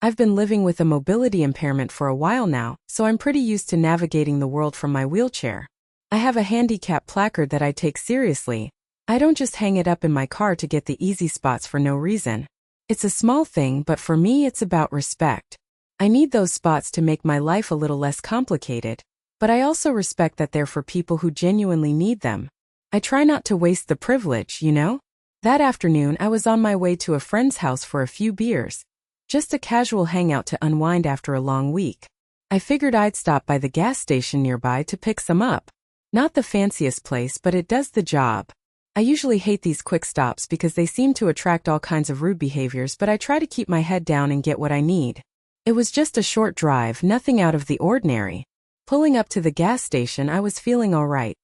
I've been living with a mobility impairment for a while now, so I'm pretty used to navigating the world from my wheelchair. I have a handicap placard that I take seriously. I don't just hang it up in my car to get the easy spots for no reason. It's a small thing, but for me it's about respect. I need those spots to make my life a little less complicated, but I also respect that they're for people who genuinely need them. I try not to waste the privilege, you know? That afternoon I was on my way to a friend's house for a few beers. Just a casual hangout to unwind after a long week. I figured I'd stop by the gas station nearby to pick some up. Not the fanciest place, but it does the job. I usually hate these quick stops because they seem to attract all kinds of rude behaviors, but I try to keep my head down and get what I need. It was just a short drive, nothing out of the ordinary. Pulling up to the gas station, I was feeling all right,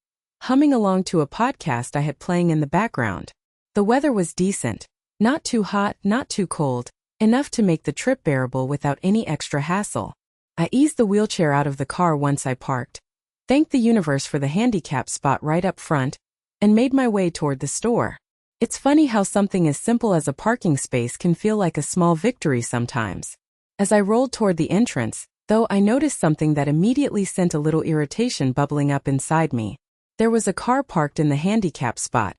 humming along to a podcast I had playing in the background. The weather was decent. Not too hot, not too cold. Enough to make the trip bearable without any extra hassle. I eased the wheelchair out of the car once I parked, thanked the universe for the handicap spot right up front, and made my way toward the store. It's funny how something as simple as a parking space can feel like a small victory sometimes. As I rolled toward the entrance, though, I noticed something that immediately sent a little irritation bubbling up inside me. There was a car parked in the handicap spot.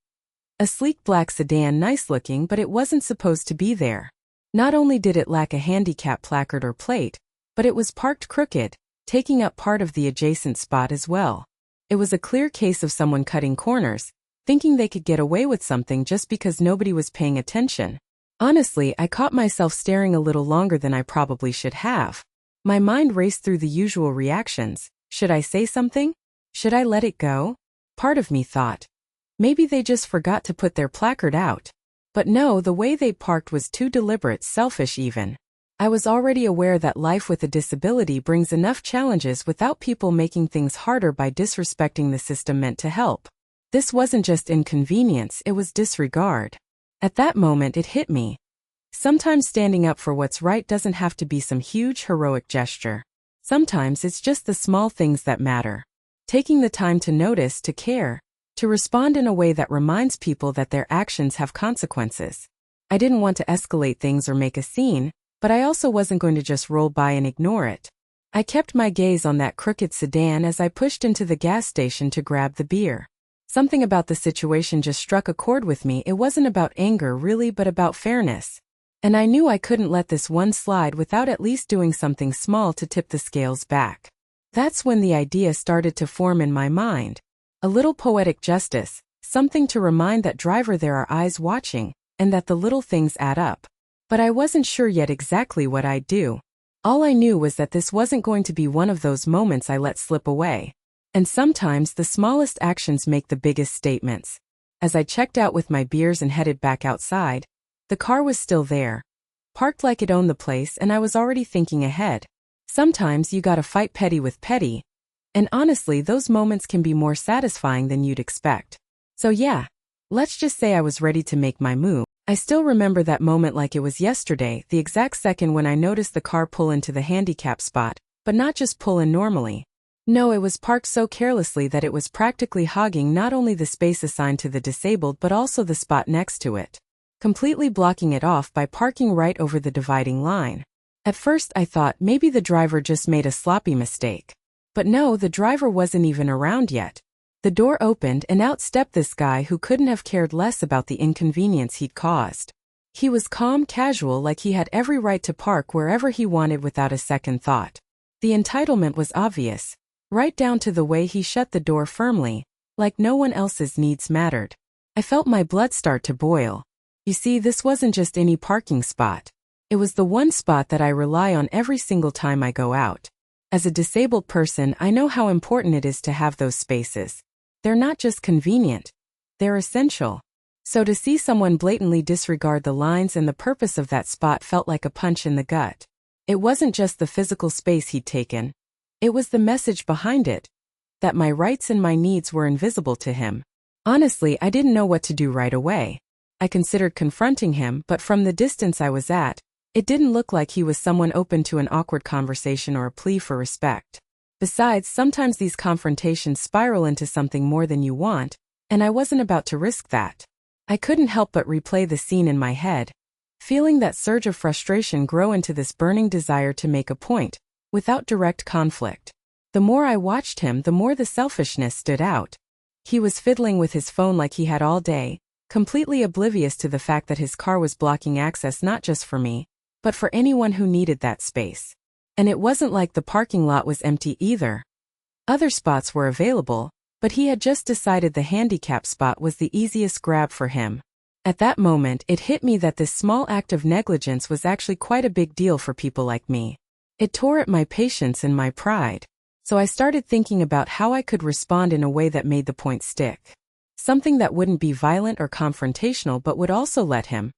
A sleek black sedan, nice looking, but it wasn't supposed to be there. Not only did it lack a handicap placard or plate, but it was parked crooked, taking up part of the adjacent spot as well. It was a clear case of someone cutting corners, thinking they could get away with something just because nobody was paying attention. Honestly, I caught myself staring a little longer than I probably should have. My mind raced through the usual reactions. Should I say something? Should I let it go? Part of me thought, maybe they just forgot to put their placard out. But no, the way they parked was too deliberate, selfish even. I was already aware that life with a disability brings enough challenges without people making things harder by disrespecting the system meant to help. This wasn't just inconvenience, it was disregard. At that moment it hit me. Sometimes standing up for what's right doesn't have to be some huge heroic gesture. Sometimes it's just the small things that matter. Taking the time to notice, to care, to respond in a way that reminds people that their actions have consequences. I didn't want to escalate things or make a scene, but I also wasn't going to just roll by and ignore it. I kept my gaze on that crooked sedan as I pushed into the gas station to grab the beer. Something about the situation just struck a chord with me. It wasn't about anger really, but about fairness. And I knew I couldn't let this one slide without at least doing something small to tip the scales back. That's when the idea started to form in my mind. A little poetic justice, something to remind that driver there are eyes watching, and that the little things add up. But I wasn't sure yet exactly what I'd do. All I knew was that this wasn't going to be one of those moments I let slip away. And sometimes the smallest actions make the biggest statements. As I checked out with my beers and headed back outside, the car was still there, parked like it owned the place, and I was already thinking ahead. Sometimes you gotta fight petty with petty. And honestly, those moments can be more satisfying than you'd expect. So yeah, let's just say I was ready to make my move. I still remember that moment like it was yesterday, the exact second when I noticed the car pull into the handicap spot, but not just pull in normally. No, it was parked so carelessly that it was practically hogging not only the space assigned to the disabled but also the spot next to it, completely blocking it off by parking right over the dividing line. At first I thought maybe the driver just made a sloppy mistake. But no, the driver wasn't even around yet. The door opened and out stepped this guy who couldn't have cared less about the inconvenience he'd caused. He was calm, casual, like he had every right to park wherever he wanted without a second thought. The entitlement was obvious, right down to the way he shut the door firmly, like no one else's needs mattered. I felt my blood start to boil. You see, this wasn't just any parking spot. It was the one spot that I rely on every single time I go out. As a disabled person, I know how important it is to have those spaces. They're not just convenient, they're essential. So to see someone blatantly disregard the lines and the purpose of that spot felt like a punch in the gut. It wasn't just the physical space he'd taken. It was the message behind it, that my rights and my needs were invisible to him. Honestly, I didn't know what to do right away. I considered confronting him, but from the distance I was at, it didn't look like he was someone open to an awkward conversation or a plea for respect. Besides, sometimes these confrontations spiral into something more than you want, and I wasn't about to risk that. I couldn't help but replay the scene in my head, feeling that surge of frustration grow into this burning desire to make a point, without direct conflict. The more I watched him, the more the selfishness stood out. He was fiddling with his phone like he had all day, completely oblivious to the fact that his car was blocking access not just for me, but for anyone who needed that space. And it wasn't like the parking lot was empty either. Other spots were available, but he had just decided the handicap spot was the easiest grab for him. At that moment, it hit me that this small act of negligence was actually quite a big deal for people like me. It tore at my patience and my pride. So I started thinking about how I could respond in a way that made the point stick. Something that wouldn't be violent or confrontational but would also let him,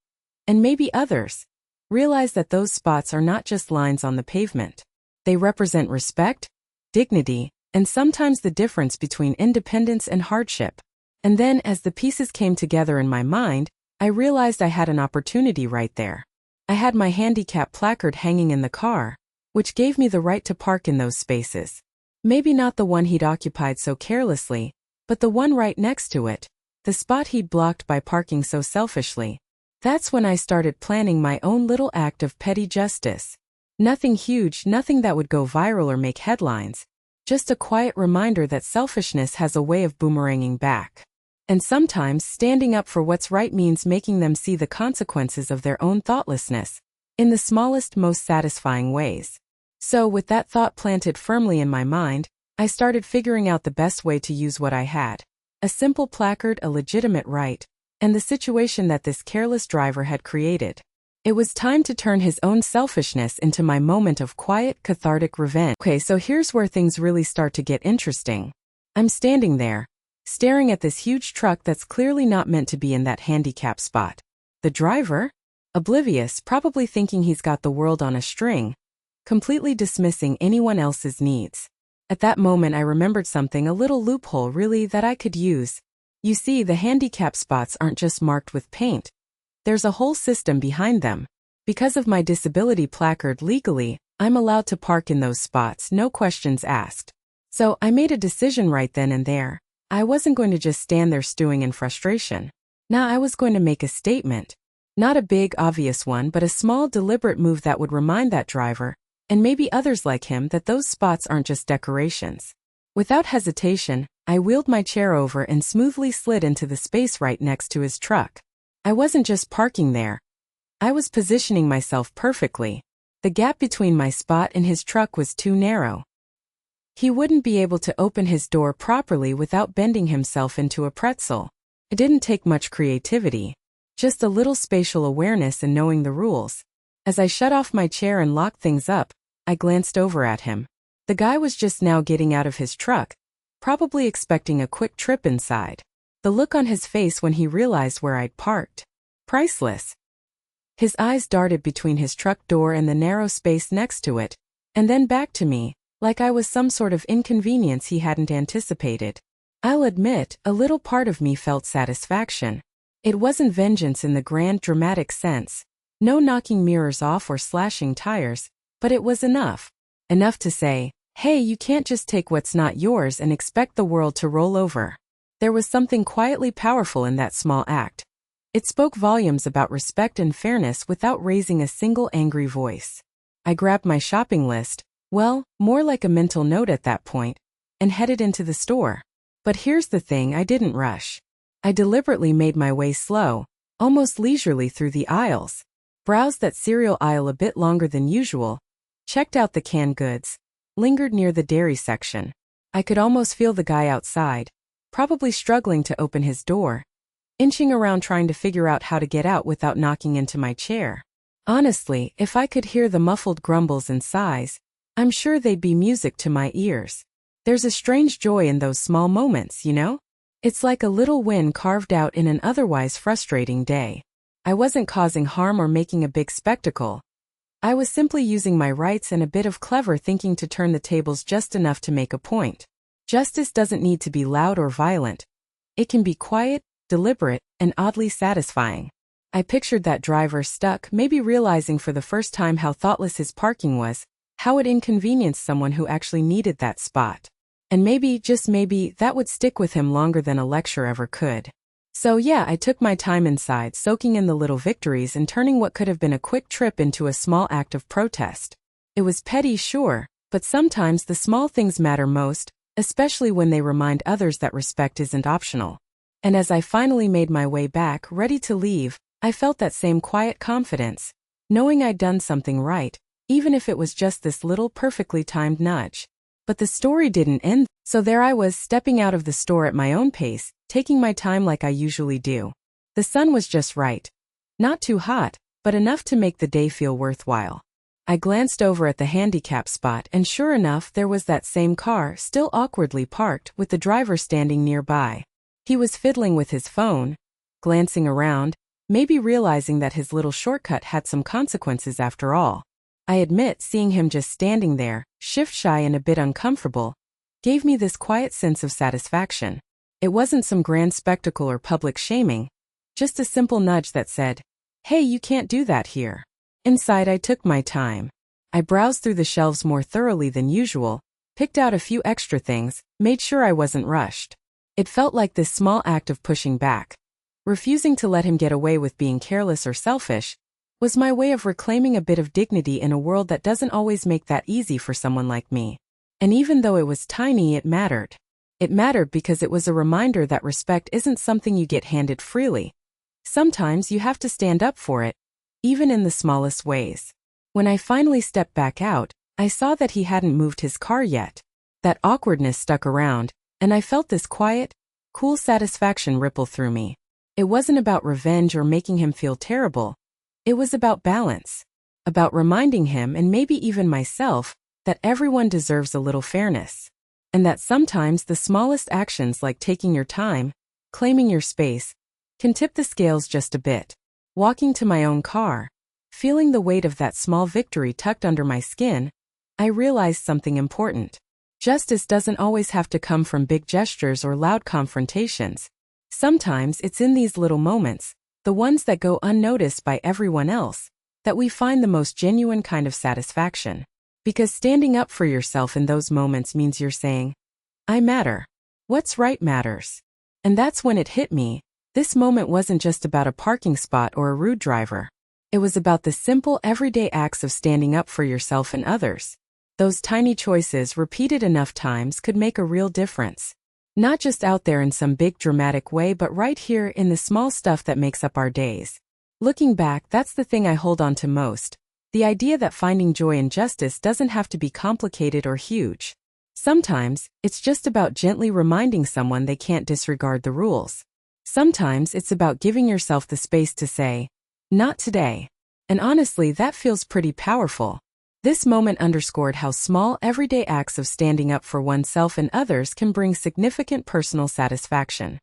and maybe others, realize that those spots are not just lines on the pavement. They represent respect, dignity, and sometimes the difference between independence and hardship. And then, as the pieces came together in my mind, I realized I had an opportunity right there. I had my handicap placard hanging in the car, which gave me the right to park in those spaces. Maybe not the one he'd occupied so carelessly, but the one right next to it, the spot he'd blocked by parking so selfishly. That's when I started planning my own little act of petty justice. Nothing huge, nothing that would go viral or make headlines. Just a quiet reminder that selfishness has a way of boomeranging back. And sometimes standing up for what's right means making them see the consequences of their own thoughtlessness, in the smallest, most satisfying ways. So with that thought planted firmly in my mind, I started figuring out the best way to use what I had. A simple placard, a legitimate right, and the situation that this careless driver had created. It was time to turn his own selfishness into my moment of quiet, cathartic revenge. Okay, so here's where things really start to get interesting. I'm standing there, staring at this huge truck that's clearly not meant to be in that handicap spot. The driver? Oblivious, probably thinking he's got the world on a string, completely dismissing anyone else's needs. At that moment I remembered something, a little loophole really that I could use. You see, the handicap spots aren't just marked with paint. There's a whole system behind them. Because of my disability placard legally, I'm allowed to park in those spots, no questions asked. So I made a decision right then and there. I wasn't going to just stand there stewing in frustration. Now I was going to make a statement. Not a big, obvious one, but a small, deliberate move that would remind that driver, and maybe others like him, that those spots aren't just decorations. Without hesitation, I wheeled my chair over and smoothly slid into the space right next to his truck. I wasn't just parking there. I was positioning myself perfectly. The gap between my spot and his truck was too narrow. He wouldn't be able to open his door properly without bending himself into a pretzel. It didn't take much creativity, just a little spatial awareness and knowing the rules. As I shut off my chair and locked things up, I glanced over at him. The guy was just now getting out of his truck, probably expecting a quick trip inside. The look on his face when he realized where I'd parked. Priceless. His eyes darted between his truck door and the narrow space next to it, and then back to me, like I was some sort of inconvenience he hadn't anticipated. I'll admit, a little part of me felt satisfaction. It wasn't vengeance in the grand dramatic sense. No knocking mirrors off or slashing tires, but it was enough. Enough to say, hey, you can't just take what's not yours and expect the world to roll over. There was something quietly powerful in that small act. It spoke volumes about respect and fairness without raising a single angry voice. I grabbed my shopping list, well, more like a mental note at that point, and headed into the store. But here's the thing, I didn't rush. I deliberately made my way slow, almost leisurely through the aisles. Browsed that cereal aisle a bit longer than usual, checked out the canned goods, lingered near the dairy section. I could almost feel the guy outside, probably struggling to open his door, inching around trying to figure out how to get out without knocking into my chair. Honestly, if I could hear the muffled grumbles and sighs, I'm sure they'd be music to my ears. There's a strange joy in those small moments, you know? It's like a little win carved out in an otherwise frustrating day. I wasn't causing harm or making a big spectacle. I was simply using my rights and a bit of clever thinking to turn the tables just enough to make a point. Justice doesn't need to be loud or violent. It can be quiet, deliberate, and oddly satisfying. I pictured that driver stuck, maybe realizing for the first time how thoughtless his parking was, how it inconvenienced someone who actually needed that spot. And maybe, just maybe, that would stick with him longer than a lecture ever could. So yeah, I took my time inside, soaking in the little victories and turning what could have been a quick trip into a small act of protest. It was petty, sure, but sometimes the small things matter most, especially when they remind others that respect isn't optional. And as I finally made my way back, ready to leave, I felt that same quiet confidence, knowing I'd done something right, even if it was just this little perfectly timed nudge. But the story didn't end, so there I was stepping out of the store at my own pace, taking my time like I usually do. The sun was just right. Not too hot, but enough to make the day feel worthwhile. I glanced over at the handicap spot and sure enough there was that same car still awkwardly parked with the driver standing nearby. He was fiddling with his phone, glancing around, maybe realizing that his little shortcut had some consequences after all. I admit seeing him just standing there, shift-shy and a bit uncomfortable, gave me this quiet sense of satisfaction. It wasn't some grand spectacle or public shaming, just a simple nudge that said, "Hey, you can't do that here." Inside I took my time. I browsed through the shelves more thoroughly than usual, picked out a few extra things, made sure I wasn't rushed. It felt like this small act of pushing back, refusing to let him get away with being careless or selfish, was my way of reclaiming a bit of dignity in a world that doesn't always make that easy for someone like me. And even though it was tiny, it mattered. It mattered because it was a reminder that respect isn't something you get handed freely. Sometimes you have to stand up for it, even in the smallest ways. When I finally stepped back out, I saw that he hadn't moved his car yet. That awkwardness stuck around, and I felt this quiet, cool satisfaction ripple through me. It wasn't about revenge or making him feel terrible. It was about balance, about reminding him and maybe even myself that everyone deserves a little fairness, and that sometimes the smallest actions like taking your time, claiming your space, can tip the scales just a bit. Walking to my own car, feeling the weight of that small victory tucked under my skin, I realized something important. Justice doesn't always have to come from big gestures or loud confrontations. Sometimes it's in these little moments, the ones that go unnoticed by everyone else, that we find the most genuine kind of satisfaction. Because standing up for yourself in those moments means you're saying, "I matter. What's right matters." And that's when it hit me. This moment wasn't just about a parking spot or a rude driver. It was about the simple everyday acts of standing up for yourself and others. Those tiny choices repeated enough times could make a real difference. Not just out there in some big dramatic way, but right here in the small stuff that makes up our days. Looking back, that's the thing I hold on to most. The idea that finding joy in justice doesn't have to be complicated or huge. Sometimes, it's just about gently reminding someone they can't disregard the rules. Sometimes it's about giving yourself the space to say, "Not today." And honestly, that feels pretty powerful. This moment underscored how small everyday acts of standing up for oneself and others can bring significant personal satisfaction.